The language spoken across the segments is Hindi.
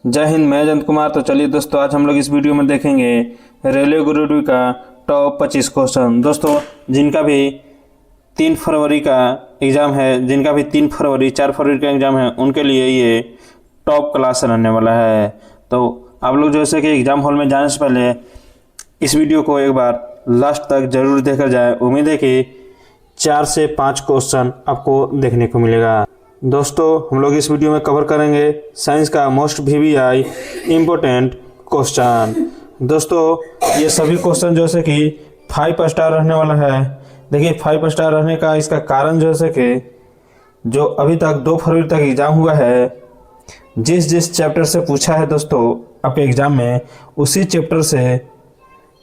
जय हिंद। मैं जयंत कुमार। तो चलिए दोस्तों, आज हम लोग इस वीडियो में देखेंगे रेलवे ग्रुप डी का टॉप 25 क्वेश्चन। दोस्तों जिनका भी 3 फरवरी का एग्ज़ाम है, जिनका भी 3 फरवरी 4 फरवरी का एग्ज़ाम है, उनके लिए ये टॉप क्लास रहने वाला है। तो आप लोग जैसे कि एग्ज़ाम हॉल में जाने से पहले इस वीडियो को एक बार लास्ट तक ज़रूर देखा जाए। उम्मीद है कि 4 से 5 क्वेश्चन आपको देखने को मिलेगा। दोस्तों हम लोग इस वीडियो में कवर करेंगे साइंस का मोस्ट VVI इम्पोर्टेंट क्वेश्चन। दोस्तों ये सभी क्वेश्चन जैसे कि 5 स्टार रहने वाला है। देखिए 5 स्टार रहने का इसका कारण जैसे कि जो अभी तक 2 फरवरी तक एग्ज़ाम हुआ है, जिस चैप्टर से पूछा है दोस्तों आपके एग्ज़ाम में, उसी चैप्टर से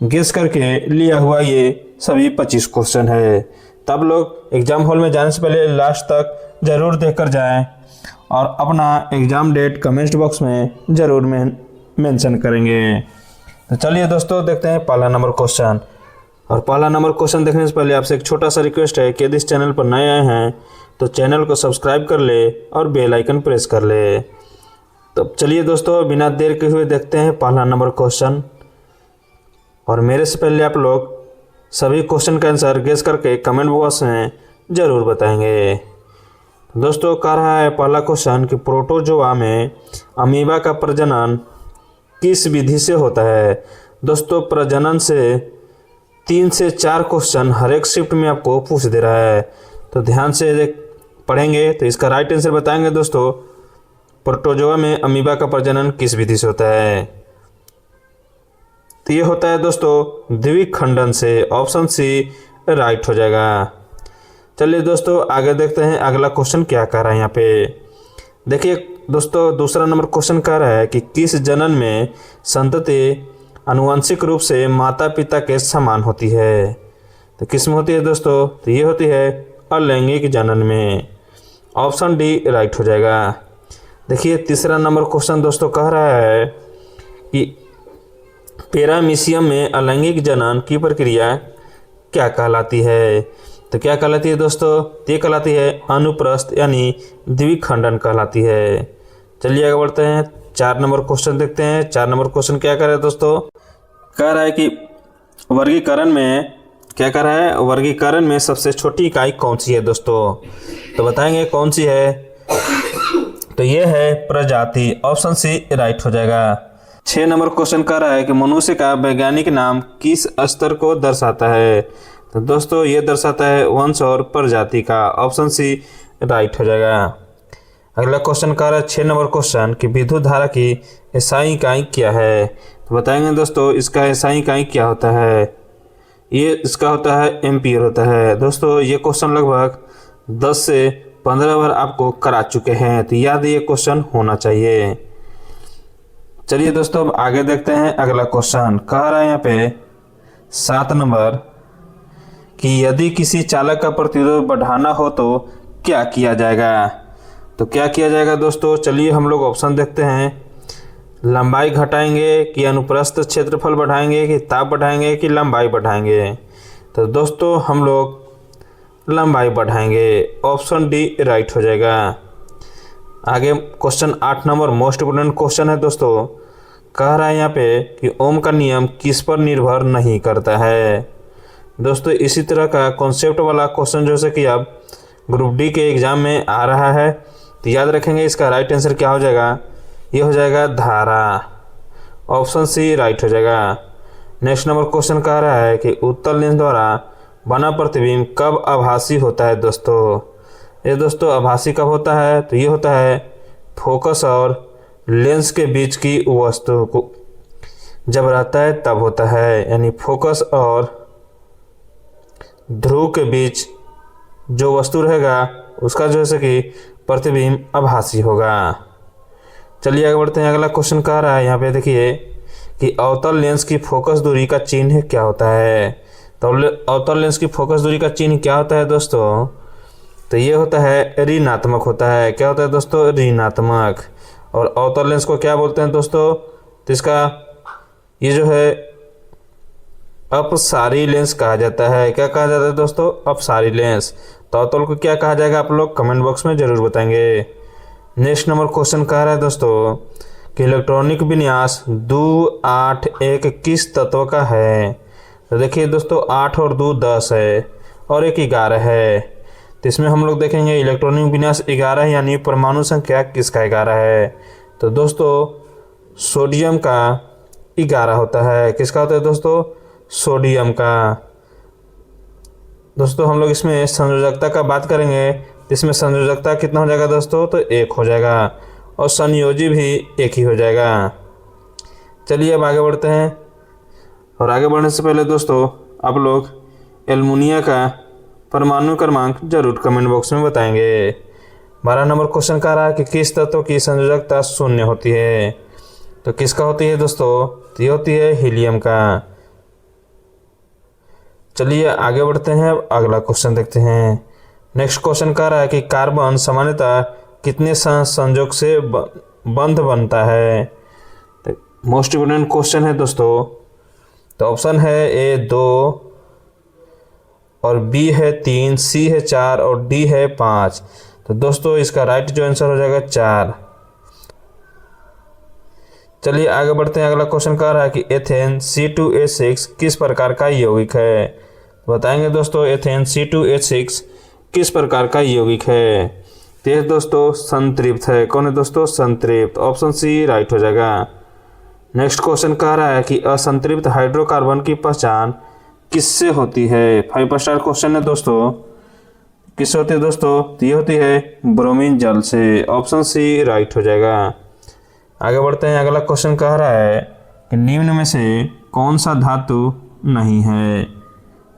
गेस करके लिया हुआ ये सभी 25 क्वेश्चन है। तब लोग एग्ज़ाम हॉल में जाने से पहले लास्ट तक ज़रूर देख कर जाएँ और अपना एग्ज़ाम डेट कमेंट बॉक्स में ज़रूर मेंशन करेंगे। तो चलिए दोस्तों देखते हैं पहला नंबर क्वेश्चन। और पहला नंबर क्वेश्चन देखने से पहले आपसे एक छोटा सा रिक्वेस्ट है कि यदि इस चैनल पर नए आए हैं तो चैनल को सब्सक्राइब कर ले और बेल आइकन प्रेस कर ले। तो चलिए दोस्तों बिना देर के हुए देखते हैं पहला नंबर क्वेश्चन। और मेरे से पहले आप लोग सभी क्वेश्चन का आंसर गेस करके कमेंट बॉक्स में ज़रूर बताएंगे। दोस्तों कह रहा है पहला क्वेश्चन कि प्रोटोजोआ में अमीबा का प्रजनन किस विधि से होता है। दोस्तों प्रजनन से 3 से 4 क्वेश्चन हर एक शिफ्ट में आपको पूछ दे रहा है, तो ध्यान से पढ़ेंगे तो इसका राइट आंसर बताएंगे। दोस्तों प्रोटोजोआ में अमीबा का प्रजनन किस विधि से होता है, तो ये होता है दोस्तों द्विखंडन से। ऑप्शन सी राइट हो जाएगा। चलिए दोस्तों आगे देखते हैं अगला क्वेश्चन क्या कह रहा है यहाँ पे। देखिए दोस्तों दूसरा नंबर क्वेश्चन कह रहा है कि किस जनन में संतति आनुवंशिक रूप से माता पिता के समान होती है। तो किस में होती है दोस्तों, तो ये होती है अलैंगिक जनन में। ऑप्शन डी राइट हो जाएगा। देखिए तीसरा नंबर क्वेश्चन दोस्तों कह रहा है कि पैरामीशियम में अलैंगिक जनन की प्रक्रिया क्या कहलाती है। तो क्या कहलाती है दोस्तों, ये कहलाती है अनुप्रस्थ यानी द्विखंडन कहलाती है। चलिए आगे बढ़ते हैं 4 नंबर क्वेश्चन देखते हैं। 4 नंबर क्वेश्चन क्या कह रहा है दोस्तों, कह रहा है कि वर्गीकरण में क्या कह रहा है, वर्गीकरण में सबसे छोटी इकाई कौन सी है दोस्तों, तो बताएंगे कौन सी है, तो ये है प्रजाति। ऑप्शन सी राइट हो जाएगा। 6 नंबर क्वेश्चन कह रहा है कि मनुष्य का वैज्ञानिक नाम किस स्तर को दर्शाता है। तो दोस्तों ये दर्शाता है वंश और प्रजाति का। ऑप्शन सी राइट हो जाएगा। अगला क्वेश्चन कह रहा है 6 नंबर क्वेश्चन कि विद्युत धारा की एसआई इकाई क्या है। तो बताएंगे दोस्तों इसका एसआई इकाई क्या होता है, ये इसका होता है एम्पियर होता है। दोस्तों ये क्वेश्चन लगभग 10 से 15 बार आपको करा चुके हैं, तो याद ये क्वेश्चन होना चाहिए। चलिए दोस्तों अब आगे देखते हैं अगला क्वेश्चन। कह रहा है यहाँ पे 7 नंबर कि यदि किसी चालक का प्रतिरोध बढ़ाना हो तो क्या किया जाएगा। तो क्या किया जाएगा दोस्तों, चलिए हम लोग ऑप्शन देखते हैं। लंबाई घटाएंगे कि अनुप्रस्थ क्षेत्रफल बढ़ाएंगे कि ताप बढ़ाएंगे कि लंबाई बढ़ाएंगे। तो दोस्तों हम लोग लंबाई बढ़ाएंगे। ऑप्शन डी राइट हो जाएगा। आगे question 8 number most important question है दोस्तों। कह रहा है यहाँ पे कि ओम का नियम किस पर निर्भर नहीं करता है। दोस्तों इसी तरह का कॉन्सेप्ट वाला क्वेश्चन जैसे कि अब ग्रुप डी के एग्ज़ाम में आ रहा है, तो याद रखेंगे इसका राइट आंसर क्या हो जाएगा, ये हो जाएगा धारा। ऑप्शन सी राइट हो जाएगा। नेक्स्ट नंबर क्वेश्चन कह रहा है कि उत्तल लेंस द्वारा बना प्रतिबिंब कब आभासी होता है दोस्तों। ये दोस्तों आभासी कब होता है, तो ये होता है फोकस और लेंस के बीच की वस्तु को जब रहता है तब होता है, यानी फोकस और ध्रुव के बीच जो वस्तु रहेगा उसका जैसे कि प्रतिबिंब आभासी होगा। चलिए आगे बढ़ते हैं। अगला क्वेश्चन कह रहा है यहाँ पे देखिए कि अवतल लेंस की फोकस दूरी का चिन्ह क्या होता है। तो अवतल लेंस की फोकस दूरी का चिन्ह क्या होता है दोस्तों, तो ये होता है ऋणात्मक होता है। क्या होता है दोस्तों, ऋणात्मक। और अवतल लेंस को क्या बोलते हैं दोस्तों, तो इसका ये जो है अपसारी लेंस कहा जाता है। क्या कहा जाता है दोस्तों, अपसारी लेंस। तो अवतल को क्या कहा जाएगा आप लोग कमेंट बॉक्स में ज़रूर बताएंगे। नेक्स्ट नंबर क्वेश्चन कह रहा है दोस्तों कि इलेक्ट्रॉनिक विन्यास 2, 8, 1 किस तत्व का है। तो देखिए दोस्तों 8 और 2 10 है और 1 11 है। तो इसमें हम लोग देखेंगे इलेक्ट्रॉनिक विन्यास 11 यानी परमाणु संख्या किसका 11 है। तो दोस्तों सोडियम का 11 होता है। किसका होता है दोस्तों? सोडियम का। दोस्तों हम लोग इसमें संयोजकता का बात करेंगे तो इसमें संयोजकता कितना हो जाएगा दोस्तों? तो 1 हो जाएगा और संयोजी भी 1 ही हो जाएगा। चलिए अब आगे बढ़ते हैं और आगे बढ़ने से पहले दोस्तों आप लोग एल्युमिनियम का परमाणु क्रमांक जरूर कमेंट बॉक्स में बताएंगे। 12 नंबर क्वेश्चन कह रहा है कि किस तत्व की संयोजकता 0 होती है। तो किसका होती है दोस्तों? तो ये होती है हीलियम का। चलिए आगे बढ़ते हैं, अगला क्वेश्चन देखते हैं। नेक्स्ट क्वेश्चन कह रहा है कि कार्बन सामान्यतः कितने संयोग से बंध बनता है। तो मोस्ट इम्पोर्टेंट क्वेश्चन है दोस्तों। तो ऑप्शन है ए 2 और बी है 3, सी है 4 और डी है 5। तो दोस्तों इसका राइट जो आंसर हो जाएगा 4। चलिए आगे बढ़ते हैं, अगला क्वेश्चन कह रहा है कि एथेन C2H6 किस प्रकार का यौगिक है। बताएंगे दोस्तों एथेन C2H6 किस प्रकार का यौगिक है। तो ये दोस्तों संतृप्त है। कौन है दोस्तों? संतृप्त। ऑप्शन सी राइट हो जाएगा। नेक्स्ट क्वेश्चन कह रहा है कि असंतृप्त हाइड्रोकार्बन की पहचान किससे होती है। 5 स्टार क्वेश्चन है दोस्तों। किससे होती है दोस्तों? तो ये होती है ब्रोमीन जल से। ऑप्शन सी राइट हो जाएगा। आगे बढ़ते हैं, अगला क्वेश्चन कह रहा है कि निम्न में से कौन सा धातु नहीं है।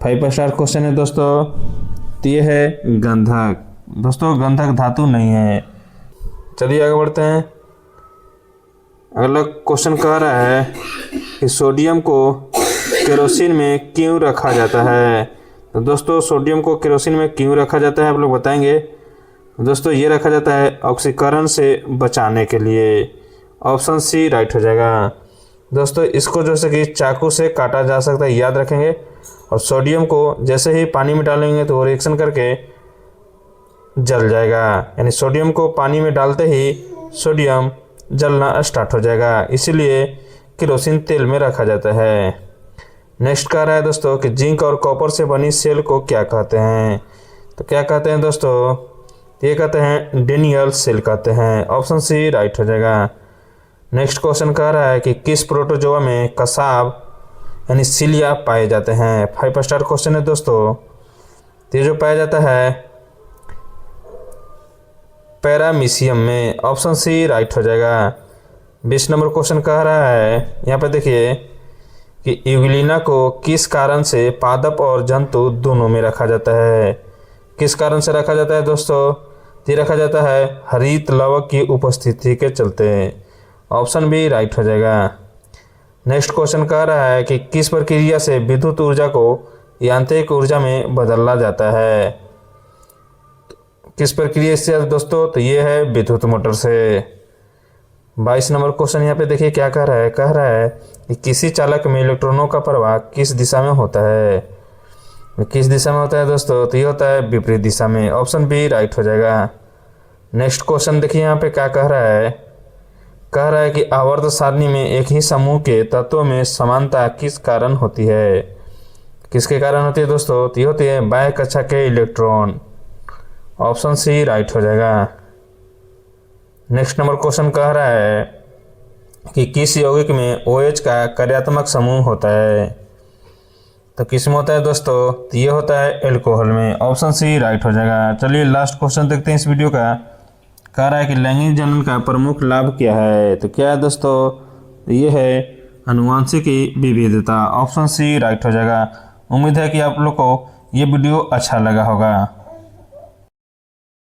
5 स्टार क्वेश्चन है दोस्तों। तो ये है गंधक। दोस्तों गंधक धातु नहीं है। चलिए आगे बढ़ते हैं, अगला क्वेश्चन कह रहा है कि सोडियम को केरोसिन में क्यों रखा जाता है। तो दोस्तों सोडियम को केरोसिन में क्यों रखा जाता है आप लोग बताएंगे। दोस्तों ये रखा जाता है ऑक्सीकरण से बचाने के लिए। ऑप्शन सी राइट हो जाएगा। दोस्तों इसको जैसे कि चाकू से काटा जा सकता है, याद रखेंगे। और सोडियम को जैसे ही पानी में डालेंगे तो वो रिएक्शन करके जल जाएगा, यानी सोडियम को पानी में डालते ही सोडियम जलना स्टार्ट हो जाएगा, इसीलिए केरोसिन तेल में रखा जाता है। नेक्स्ट कह रहा है दोस्तों कि जिंक और कॉपर से बनी सेल को क्या कहते हैं। तो क्या कहते हैं दोस्तों? ये कहते हैं डेनियल सेल कहते हैं। ऑप्शन सी राइट हो जाएगा। नेक्स्ट क्वेश्चन कह रहा है कि किस प्रोटोजोआ में कसाव यानी सिलिया पाए जाते हैं। 5 स्टार क्वेश्चन है दोस्तों। ये जो पाया जाता है पैरामीशियम में। ऑप्शन सी राइट हो जाएगा। 20 नंबर क्वेश्चन कह रहा है, यहाँ पे देखिए कि यूग्लिना को किस कारण से पादप और जंतु दोनों में रखा जाता है। किस कारण से रखा जाता है दोस्तों? ये रखा जाता है हरित लवक की उपस्थिति के चलते। ऑप्शन बी राइट हो जाएगा। नेक्स्ट क्वेश्चन कह रहा है कि किस प्रक्रिया से विद्युत ऊर्जा को यांत्रिक ऊर्जा में बदला जाता है। किस प्रक्रिया से दोस्तों? तो ये है विद्युत मोटर से। 22 नंबर क्वेश्चन यहाँ पे देखिए क्या कह रहा है कि किसी चालक में इलेक्ट्रॉनों का प्रवाह किस दिशा में होता है। किस दिशा में होता है दोस्तों? तो ये होता है विपरीत दिशा में। ऑप्शन बी राइट हो जाएगा। नेक्स्ट क्वेश्चन देखिए यहाँ पे क्या कह रहा है कि आवर्त सारणी में एक ही समूह के तत्वों में समानता किस कारण होती है। किसके कारण होती है दोस्तों? तो ये होती है बाह्य कक्षा के इलेक्ट्रॉन। ऑप्शन सी राइट हो जाएगा। नेक्स्ट नंबर क्वेश्चन कह रहा है कि किस यौगिक में OH का कार्यात्मक समूह होता है। तो किस में होता है दोस्तों? तो ये होता है एल्कोहल में। ऑप्शन सी राइट हो जाएगा। चलिए लास्ट क्वेश्चन देखते हैं इस वीडियो का। कह रहा है कि लैंगिक जनन का प्रमुख लाभ क्या है। तो क्या है दोस्तों? ये है आनुवंशिक विविधता। ऑप्शन सी राइट हो जाएगा। उम्मीद है कि आप लोग को ये वीडियो अच्छा लगा होगा।